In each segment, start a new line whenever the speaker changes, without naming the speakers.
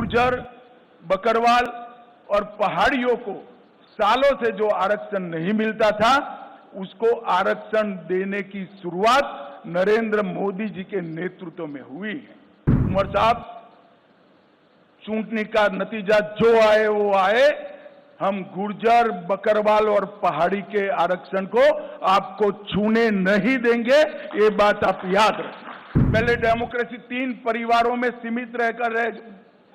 गुर्जर, बकरवाल और पहाड़ियों को सालों से जो आरक्षण नहीं मिलता था, उसको आरक्षण देने की शुरुआत नरेंद्र मोदी जी के नेतृत्व में हुई है। उमर साहब, चूंटनी का नतीजा जो आए वो आए, हम गुर्जर, बकरवाल और पहाड़ी के आरक्षण को आपको छूने नहीं देंगे, ये बात आप याद रखें। पहले डेमोक्रेसी 3 परिवारों में सीमित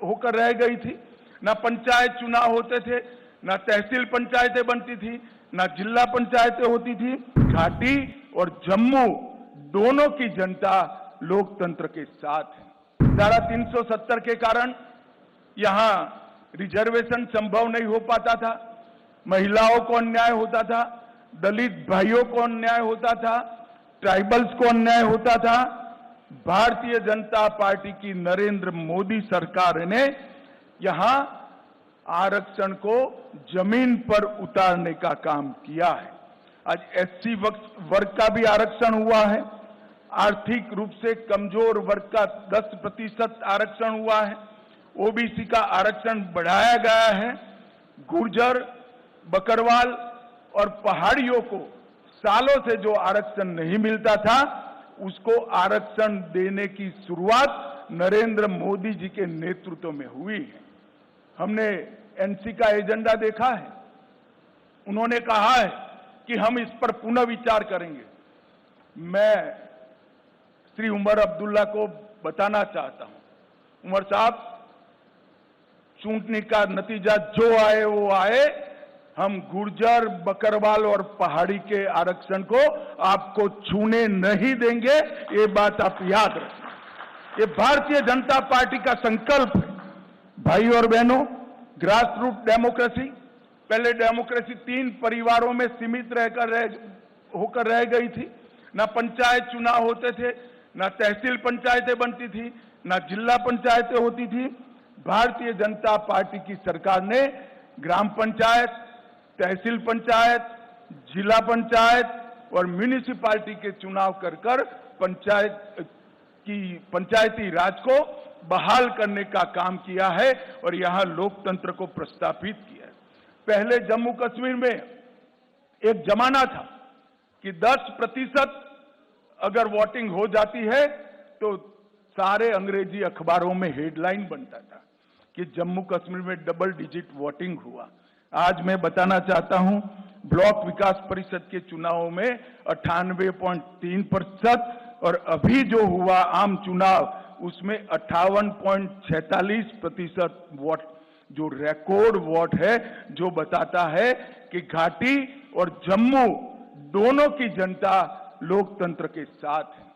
होकर रह गई थी। ना पंचायत चुनाव होते थे, ना तहसील पंचायतें बनती थी, ना जिला पंचायतें होती थी। घाटी और जम्मू दोनों की जनता लोकतंत्र के साथ है। धारा 370 के कारण यहां रिजर्वेशन संभव नहीं हो पाता था, महिलाओं को अन्याय होता था, दलित भाइयों को अन्याय होता था, ट्राइबल्स को अन्याय होता था। भारतीय जनता पार्टी की नरेंद्र मोदी सरकार ने यहां आरक्षण को जमीन पर उतारने का काम किया है। आज एससी वर्ग का भी आरक्षण हुआ है, आर्थिक रूप से कमजोर वर्ग का 10% आरक्षण हुआ है, ओबीसी का आरक्षण बढ़ाया गया है। गुर्जर, बकरवाल और पहाड़ियों को सालों से जो आरक्षण नहीं मिलता था, उसको आरक्षण देने की शुरुआत नरेंद्र मोदी जी के नेतृत्व में हुई है। हमने एनसी का एजेंडा देखा है, उन्होंने कहा है कि हम इस पर पुनः विचार करेंगे। मैं श्री उमर अब्दुल्ला को बताना चाहता हूं, उमर साहब, चूंटनी का नतीजा जो आए वो आए, हम गुर्जर, बकरवाल और पहाड़ी के आरक्षण को आपको छूने नहीं देंगे, ये बात आप याद रखें। ये भारतीय जनता पार्टी का संकल्प है। भाई और बहनों, ग्रास रूट डेमोक्रेसी, पहले डेमोक्रेसी 3 परिवारों में सीमित होकर रह गई थी। ना पंचायत चुनाव होते थे, ना तहसील पंचायतें बनती थी, ना जिला पंचायतें होती थी। भारतीय जनता पार्टी की सरकार ने ग्राम पंचायत, तहसील पंचायत, जिला पंचायत और म्यूनिसिपैलिटी के चुनाव कर पंचायती राज को बहाल करने का काम किया है और यहां लोकतंत्र को प्रस्थापित किया है। पहले जम्मू कश्मीर में एक जमाना था कि 10% अगर वोटिंग हो जाती है तो सारे अंग्रेजी अखबारों में हेडलाइन बनता था कि जम्मू कश्मीर में डबल डिजिट वोटिंग हुआ। आज मैं बताना चाहता हूं, ब्लॉक विकास परिषद के चुनावों में 98.3% और अभी जो हुआ आम चुनाव, उसमें 58.46% वोट, जो रिकॉर्ड वोट है, जो बताता है कि घाटी और जम्मू दोनों की जनता लोकतंत्र के साथ है।